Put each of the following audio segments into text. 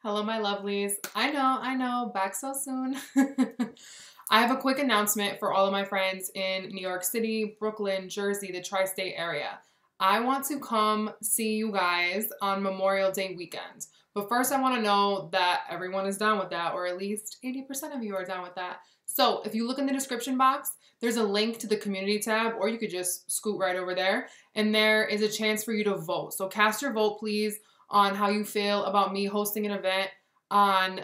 Hello, my lovelies. I know, back so soon. I have a quick announcement for all of my friends in New York City, Brooklyn, Jersey, the tri-state area. I want to come see you guys on Memorial Day weekend. But first, I want to know that everyone is down with that, or at least 80% of you are down with that. So if you look in the description box, there's a link to the community tab, or you could just scoot right over there, and there is a chance for you to vote. So cast your vote, please, on how you feel about me hosting an event on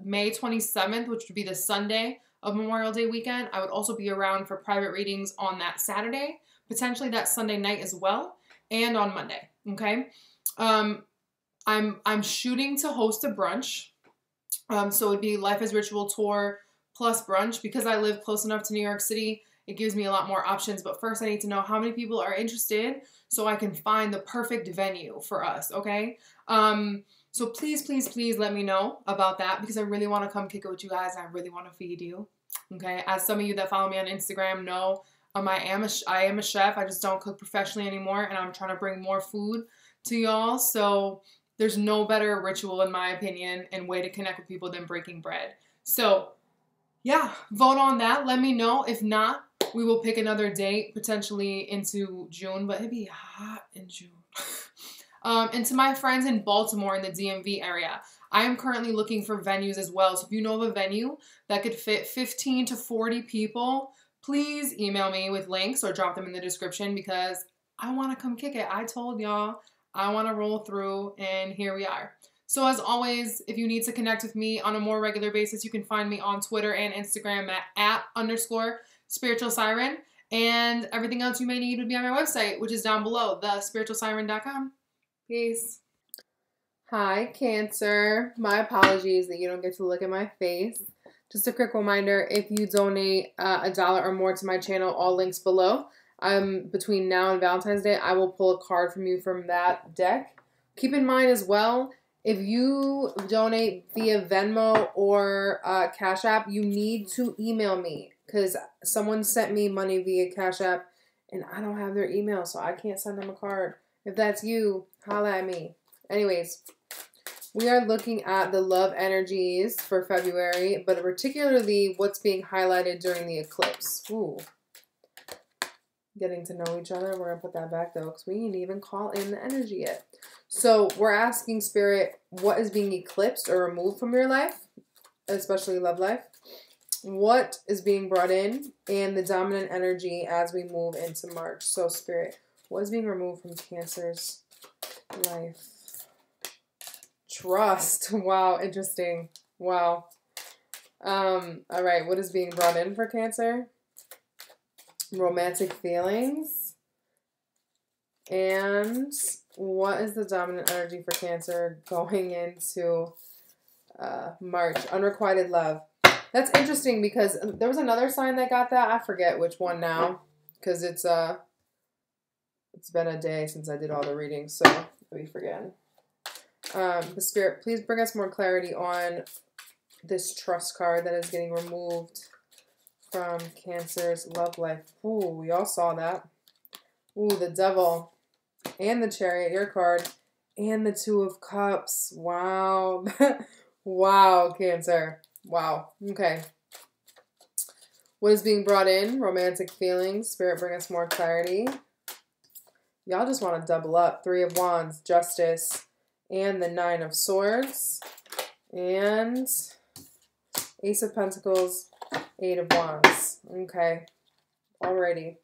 May 27th, which would be the Sunday of Memorial Day weekend. I would also be around for private readings on that Saturday, potentially that Sunday night as well, and on Monday, okay? I'm shooting to host a brunch. So it'd be Life as Ritual Tour plus brunch. Because I live close enough to New York City, it gives me a lot more options. But first I need to know how many people are interested so I can find the perfect venue for us, okay? So please, please, please let me know about that because I really want to come kick it with you guys and I really want to feed you, okay? As some of you that follow me on Instagram know, I am a chef. I just don't cook professionally anymore and I'm trying to bring more food to y'all. So there's no better ritual, in my opinion, and way to connect with people than breaking bread. So yeah, vote on that. Let me know. If not, we will pick another date, potentially into June, but it'd be hot in June. And to my friends in Baltimore in the DMV area, I am currently looking for venues as well. So if you know of a venue that could fit 15 to 40 people, please email me with links or drop them in the description because I want to come kick it. I told y'all I want to roll through, and here we are. So as always, if you need to connect with me on a more regular basis, you can find me on Twitter and Instagram @_spiritualsiren. And everything else you may need would be on my website, which is down below, thespiritualsiren.com. Peace. Hi, Cancer. My apologies that you don't get to look at my face. Just a quick reminder, if you donate $1 or more to my channel, all links below. Between now and Valentine's Day, I will pull a card from you from that deck. Keep in mind as well, if you donate via Venmo or Cash App, you need to email me because someone sent me money via Cash App and I don't have their email, so I can't send them a card. If that's you, holla at me. Anyways, we are looking at the love energies for February, but particularly what's being highlighted during the eclipse. Ooh. Getting to know each other. We're going to put that back though because we didn't even call in the energy yet. So we're asking Spirit, what is being eclipsed or removed from your life, especially love life? What is being brought in and the dominant energy as we move into March? So Spirit, what is being removed from Cancer's life? Trust. Wow, interesting. Wow. All right, what is being brought in for Cancer? Romantic feelings. And what is the dominant energy for Cancer going into March? Unrequited love. That's interesting because there was another sign that got that. I forget which one now because it's been a day since I did all the readings, so I'll be forgetting. The Spirit, please bring us more clarity on this trust card that is getting removed from Cancer's love life. Ooh, we all saw that. Ooh, the Devil and the Chariot, your card, and the Two of Cups. Wow. Wow, Cancer. Wow. Okay. What is being brought in? Romantic feelings. Spirit, bring us more clarity. Y'all just want to double up. Three of Wands, Justice, and the Nine of Swords, and Ace of Pentacles, Eight of Wands. Okay. Alrighty.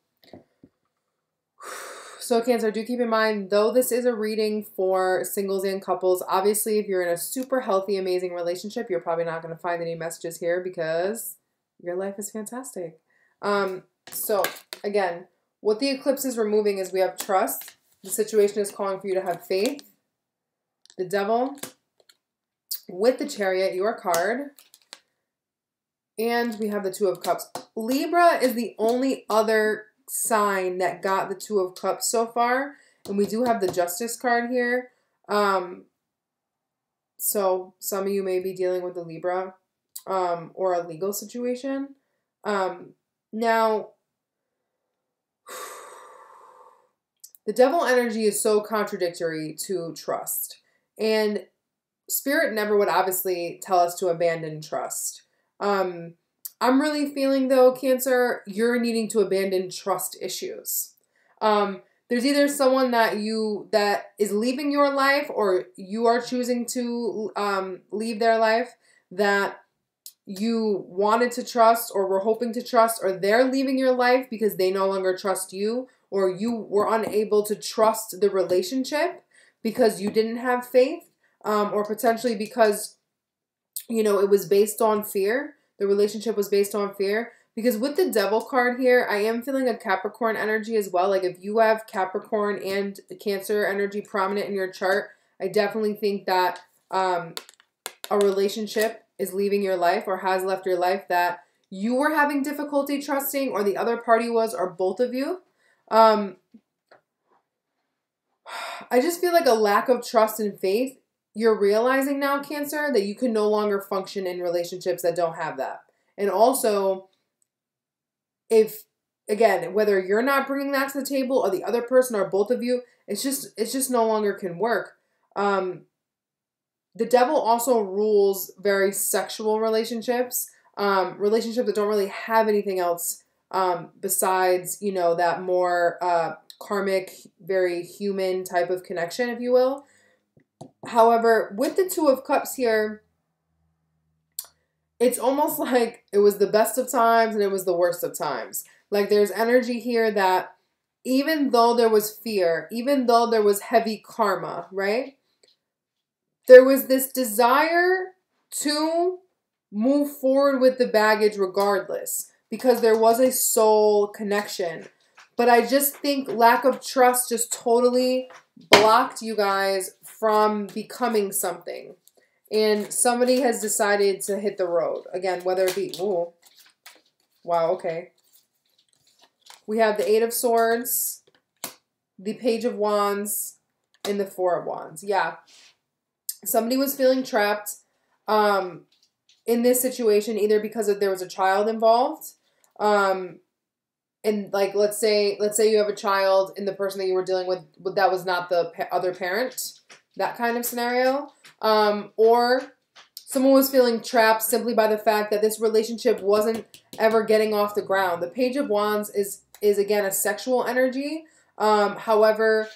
So Cancer, do keep in mind, though this is a reading for singles and couples, obviously if you're in a super healthy, amazing relationship, you're probably not going to find any messages here because your life is fantastic. So again, what the eclipse is removing is we have trust. The situation is calling for you to have faith. The Devil with the Chariot, your card. And we have the Two of Cups. Libra is the only other sign that got the Two of Cups so far. And we do have the Justice card here. So some of you may be dealing with the Libra or a legal situation. Now, the Devil energy is so contradictory to trust. And Spirit never would obviously tell us to abandon trust. I'm really feeling, though, Cancer, you're needing to abandon trust issues. There's either someone that is leaving your life, or you are choosing to leave their life, that you wanted to trust or were hoping to trust, or they're leaving your life because they no longer trust you, or you were unable to trust the relationship because you didn't have faith, or potentially because, you know, it was based on fear. The relationship was based on fear. Because with the Devil card here, I am feeling a Capricorn energy as well. Like if you have Capricorn and Cancer energy prominent in your chart, I definitely think that a relationship is leaving your life or has left your life that you were having difficulty trusting, or the other party was, or both of you. I just feel like a lack of trust and faith. You're realizing now, Cancer, that you can no longer function in relationships that don't have that. And also, if, again, whether you're not bringing that to the table or the other person or both of you, it's just no longer can work. The Devil also rules very sexual relationships, relationships that don't really have anything else besides, you know, that more karmic, very human type of connection, if you will. However, with the Two of Cups here, it's almost like it was the best of times and it was the worst of times. Like there's energy here that even though there was fear, even though there was heavy karma, right? There was this desire to move forward with the baggage regardless, because there was a soul connection. But I just think lack of trust just totally blocked you guys from becoming something. And somebody has decided to hit the road. Again, whether it be... Ooh. Wow, okay. We have the Eight of Swords, the Page of Wands, and the Four of Wands. Yeah. Somebody was feeling trapped in this situation, either because there was a child involved. And like, let's say you have a child and the person that you were dealing with, that was not the other parent. That kind of scenario. Or someone was feeling trapped simply by the fact that this relationship wasn't ever getting off the ground. The Page of Wands is again a sexual energy. However,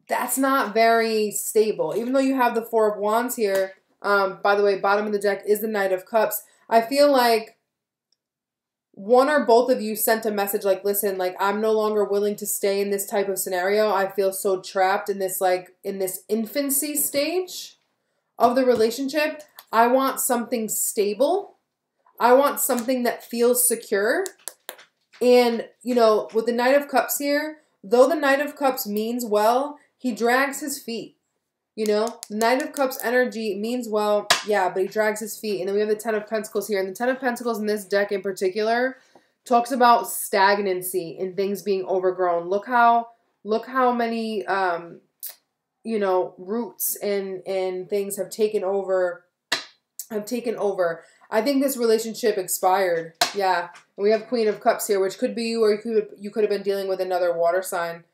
that's not very stable. Even though you have the Four of Wands here, by the way, bottom of the deck is the Knight of Cups. I feel like one or both of you sent a message like, listen, like, I'm no longer willing to stay in this type of scenario. I feel so trapped in this, like, in this infancy stage of the relationship. I want something stable. I want something that feels secure. And, you know, with the Knight of Cups here, though the Knight of Cups means well, he drags his feet. You know, the Knight of Cups energy means well, yeah, but he drags his feet. And then we have the Ten of Pentacles here. And the Ten of Pentacles in this deck in particular talks about stagnancy and things being overgrown. Look how many, you know, roots and things have taken over. I think this relationship expired. Yeah. And we have Queen of Cups here, which could be you, or you could have been dealing with another water sign.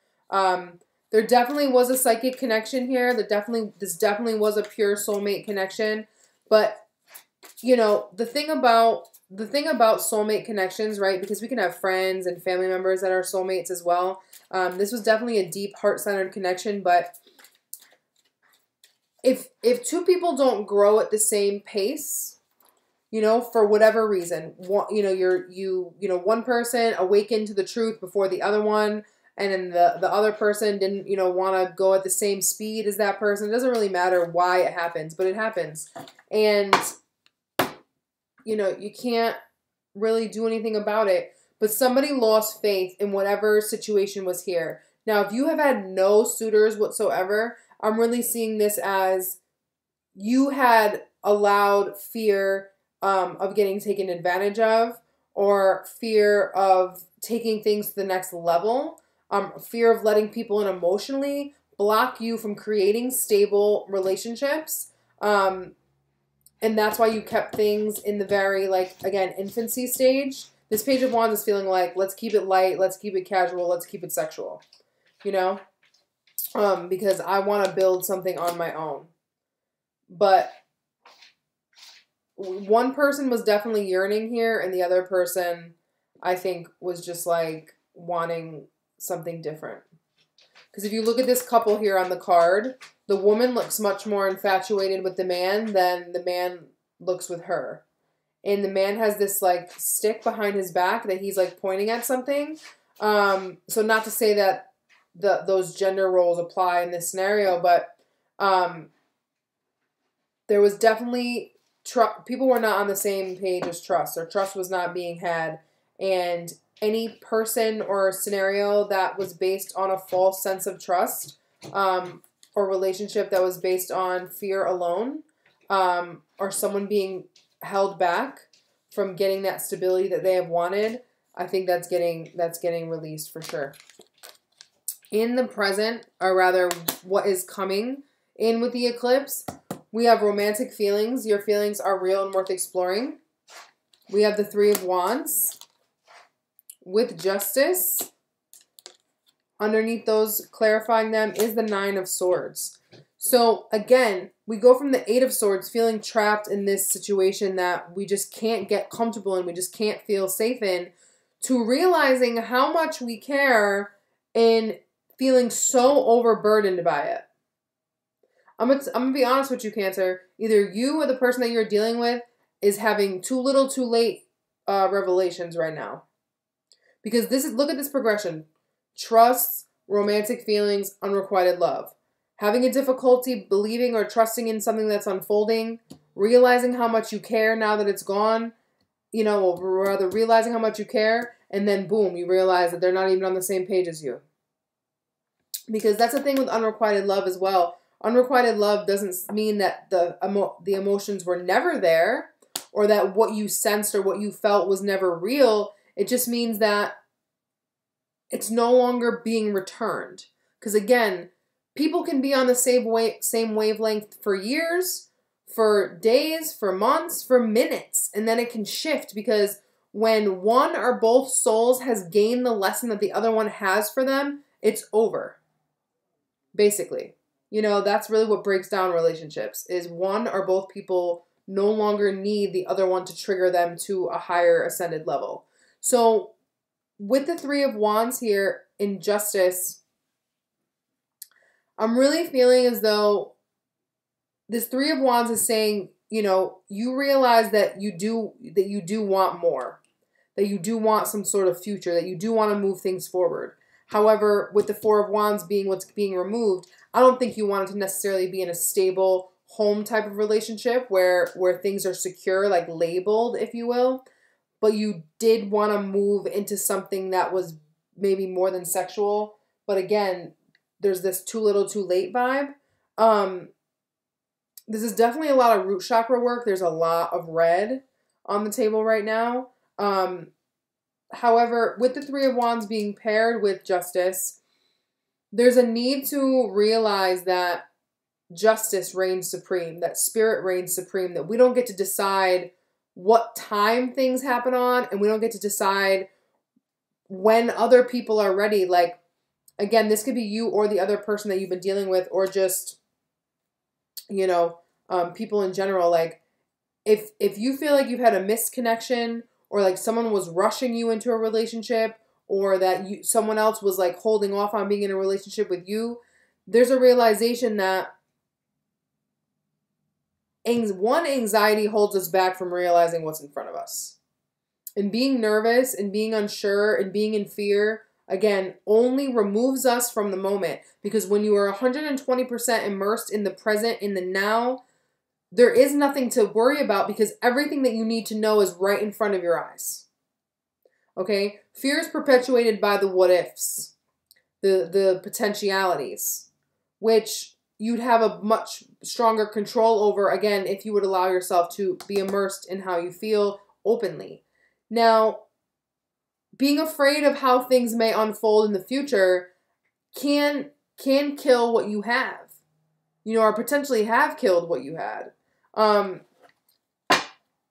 There definitely was a psychic connection here. This definitely was a pure soulmate connection. But, you know, the thing about soulmate connections, right? Because we can have friends and family members that are soulmates as well. This was definitely a deep, heart-centered connection. But if two people don't grow at the same pace, you know, for whatever reason, one person awakened to the truth before the other one, and then the other person didn't, you know, want to go at the same speed as that person. It doesn't really matter why it happens, but it happens. And, you know, you can't really do anything about it. But somebody lost faith in whatever situation was here. Now, if you have had no suitors whatsoever, I'm really seeing this as you had allowed fear of getting taken advantage of, or fear of taking things to the next level, fear of letting people in emotionally block you from creating stable relationships. And that's why you kept things in the very, like, again, infancy stage. This Page of Wands is feeling like, let's keep it light, let's keep it casual, let's keep it sexual, you know? Because I want to build something on my own. but one person was definitely yearning here, and the other person, I think, was just like wanting something different. Because if you look at this couple here on the card, the woman looks much more infatuated with the man than the man looks with her. And the man has this like stick behind his back that he's like pointing at something. So not to say that those gender roles apply in this scenario, but there was definitely people were not on the same page as trust, or trust was not being had, and any person or scenario that was based on a false sense of trust, or relationship that was based on fear alone, or someone being held back from getting that stability that they have wanted, I think that's getting released for sure. In the present, or rather what is coming in with the eclipse, we have romantic feelings. Your feelings are real and worth exploring. We have the Three of Wands with Justice. Underneath those, clarifying them, is the Nine of Swords. So again, we go from the Eight of Swords, feeling trapped in this situation that we just can't get comfortable in, we just can't feel safe in, to realizing how much we care and feeling so overburdened by it. I'm gonna be honest with you, Cancer. Either you or the person that you're dealing with is having too little, too late revelations right now. Because look at this progression. Trust, romantic feelings, unrequited love. Having a difficulty believing or trusting in something that's unfolding, realizing how much you care now that it's gone, or rather realizing how much you care, and then boom, you realize that they're not even on the same page as you. Because that's the thing with unrequited love as well. Unrequited love doesn't mean that the emotions were never there, or that what you sensed or what you felt was never real. It just means that it's no longer being returned. Because again, people can be on the same wavelength for years, for days, for months, for minutes, and then it can shift, because when one or both souls has gained the lesson that the other one has for them, it's over. Basically. That's really what breaks down relationships, is one or both people no longer need the other one to trigger them to a higher ascended level. So with the Three of Wands here in Justice, I'm really feeling as though this Three of Wands is saying, you realize that you do want more, that you do want some sort of future, that you do want to move things forward. However, with the Four of Wands being what's being removed, I don't think you want to necessarily be in a stable home type of relationship where things are secure, like labeled, if you will. But you did want to move into something that was maybe more than sexual. But again, there's this too little, too late vibe. This is definitely a lot of root chakra work. There's a lot of red on the table right now. However, with the Three of Wands being paired with Justice, there's a need to realize that justice reigns supreme, that spirit reigns supreme, that we don't get to decide what time things happen on, and we don't get to decide when other people are ready. Like, again, this could be you or the other person that you've been dealing with, or just, people in general. Like, if you feel like you've had a misconnection, or like someone was rushing you into a relationship, or that someone else was like holding off on being in a relationship with you, there's a realization that anxiety holds us back from realizing what's in front of us. And being nervous and being unsure and being in fear, again, only removes us from the moment. Because when you are 120% immersed in the present, in the now, there is nothing to worry about, because everything that you need to know is right in front of your eyes. Okay? Fear is perpetuated by the what ifs, the potentialities, which you'd have a much stronger control over, again, if you would allow yourself to be immersed in how you feel openly. Now, being afraid of how things may unfold in the future can kill what you have, or potentially have killed what you had.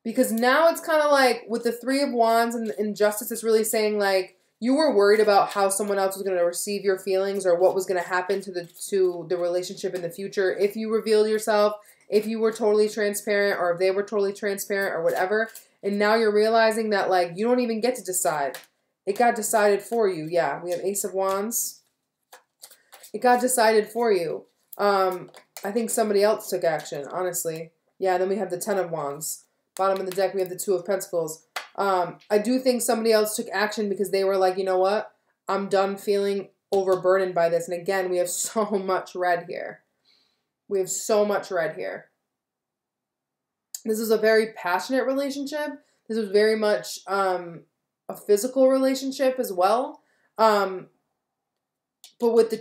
Because now it's kind of like with the Three of Wands and Justice, it's really saying like you were worried about how someone else was going to receive your feelings, or what was going to happen to the relationship in the future if you revealed yourself, if you were totally transparent or if they were totally transparent or whatever. And now you're realizing that, like, you don't even get to decide. It got decided for you. Yeah, we have Ace of Wands. It got decided for you. I think somebody else took action, honestly. Yeah, and then we have the Ten of Wands. Bottom of the deck, we have the Two of Pentacles. I do think somebody else took action because they were like, you know what? I'm done feeling overburdened by this. And again, we have so much red here. We have so much red here. This is a very passionate relationship. This was very much a physical relationship as well. But with the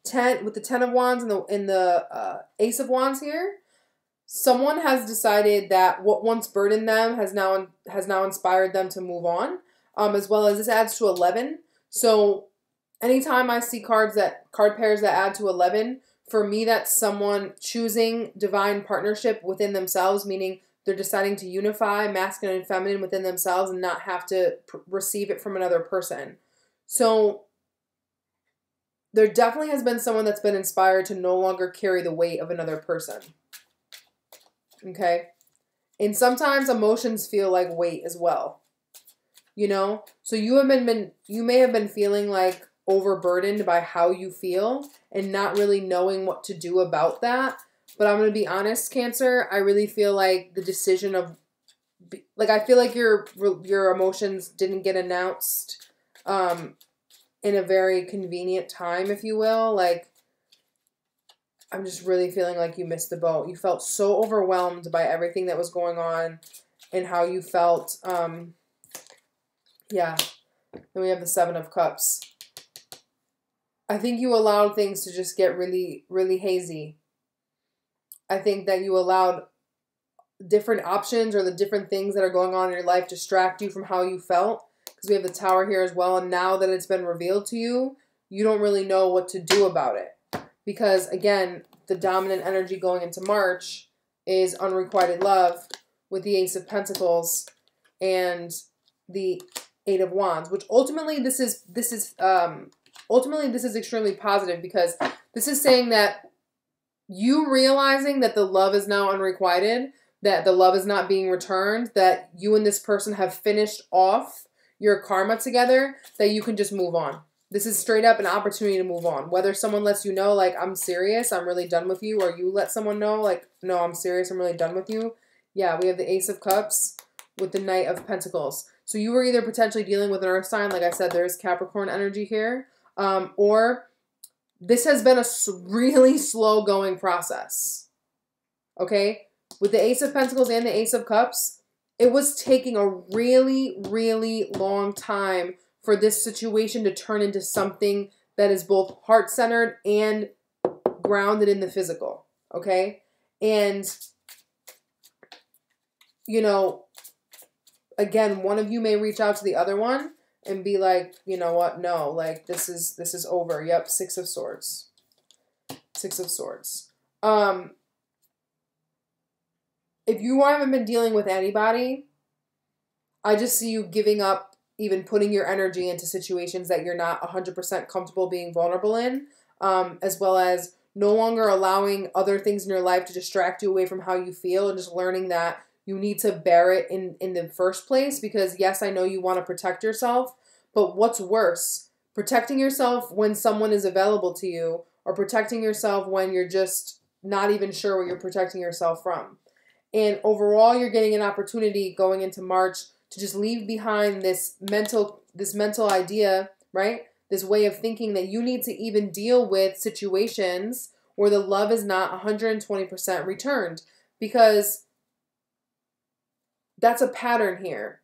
Ten of Wands and the Ace of Wands here, someone has decided that what once burdened them has now inspired them to move on. As well as this adds to 11. So anytime I see card pairs that add to 11, for me that's someone choosing divine partnership within themselves, meaning they're deciding to unify masculine and feminine within themselves and not have to receive it from another person. So there definitely has been someone that's been inspired to no longer carry the weight of another person. Okay? And sometimes emotions feel like weight as well. You know? So you may have been feeling like overburdened by how you feel and not really knowing what to do about that. But I'm going to be honest, Cancer, I really feel like the decision of, like, I feel like your emotions didn't get announced in a very convenient time, if you will. Like, I'm just really feeling like you missed the boat. You felt so overwhelmed by everything that was going on and how you felt. Yeah. Then we have the Seven of Cups. I think you allowed things to just get really, really hazy. I think that you allowed different options or the different things that are going on in your life distract you from how you felt. Because we have the Tower here as well. And now that it's been revealed to you, you don't really know what to do about it. Because, again, the dominant energy going into March is unrequited love with the Ace of Pentacles and the Eight of Wands, which ultimately this is extremely positive because this is saying that you realizing that the love is now unrequited, that the love is not being returned, that you and this person have finished off your karma together, that you can just move on. This is straight up an opportunity to move on. Whether someone lets you know, like, I'm serious, I'm really done with you, or you let someone know, like, no, I'm serious, I'm really done with you. Yeah, we have the Ace of Cups with the Knight of Pentacles. So you were either potentially dealing with an earth sign, like I said, there's Capricorn energy here, or this has been a really slow going process, okay? With the Ace of Pentacles and the Ace of Cups, it was taking a really, really long time for this situation to turn into something that is both heart-centered and grounded in the physical, okay? And, you know, again, one of you may reach out to the other one and be like, you know what, no, like, this is over. Yep, Six of Swords. Six of Swords. If you haven't been dealing with anybody, I just see you giving up even putting your energy into situations that you're not 100% comfortable being vulnerable in, as well as no longer allowing other things in your life to distract you away from how you feel and just learning that you need to bear it in the first place because, yes, I know you want to protect yourself, but what's worse? Protecting yourself when someone is available to you or protecting yourself when you're just not even sure what you're protecting yourself from. And overall, you're getting an opportunity going into March to just leave behind this mental idea, right? This way of thinking that you need to even deal with situations where the love is not 120% returned because that's a pattern here.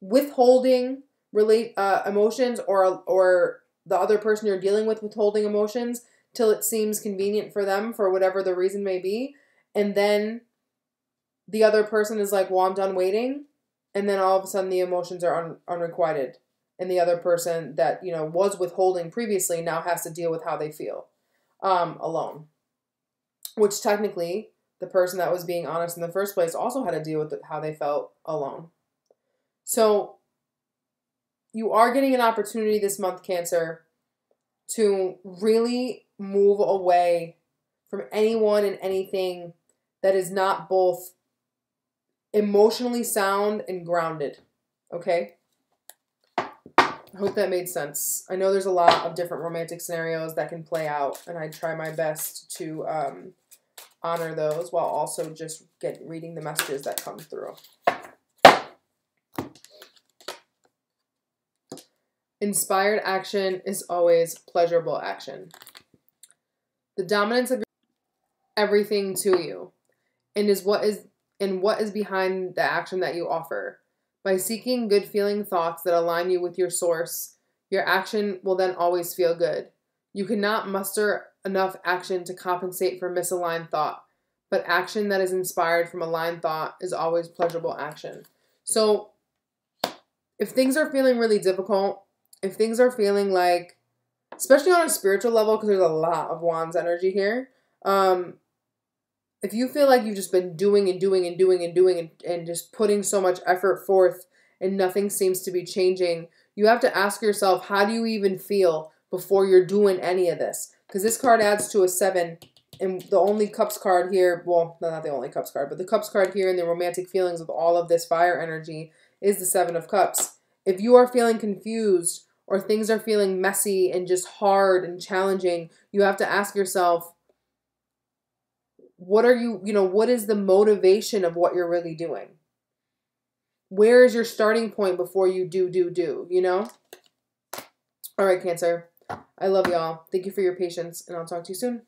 Withholding emotions or the other person you're dealing with withholding emotions till it seems convenient for them for whatever the reason may be. And then the other person is like, well, I'm done waiting. And then all of a sudden the emotions are unrequited. And the other person that, you know, was withholding previously now has to deal with how they feel alone. Which technically, the person that was being honest in the first place also had to deal with how they felt alone. So you are getting an opportunity this month, Cancer, to really move away from anyone and anything that is not both emotionally sound and grounded. Okay? I hope that made sense. I know there's a lot of different romantic scenarios that can play out, and I try my best to honor those while also just reading the messages that come through. Inspired action is always pleasurable action. The dominance of everything to you, and what is behind the action that you offer. By seeking good feeling thoughts that align you with your source, your action will then always feel good. You cannot muster enough action to compensate for misaligned thought, but action that is inspired from aligned thought is always pleasurable action. So if things are feeling really difficult, if things are feeling like, especially on a spiritual level, because there's a lot of Wands energy here, if you feel like you've just been doing and just putting so much effort forth and nothing seems to be changing, you have to ask yourself, how do you even feel before you're doing any of this? Because this card adds to a 7, and the only Cups card here, well, not the only Cups card, but the Cups card here in the romantic feelings with all of this fire energy is the 7 of Cups. If you are feeling confused or things are feeling messy and just hard and challenging, you have to ask yourself, what is the motivation of what you're really doing? Where is your starting point before you do, you know? All right, Cancer. I love y'all. Thank you for your patience, and I'll talk to you soon.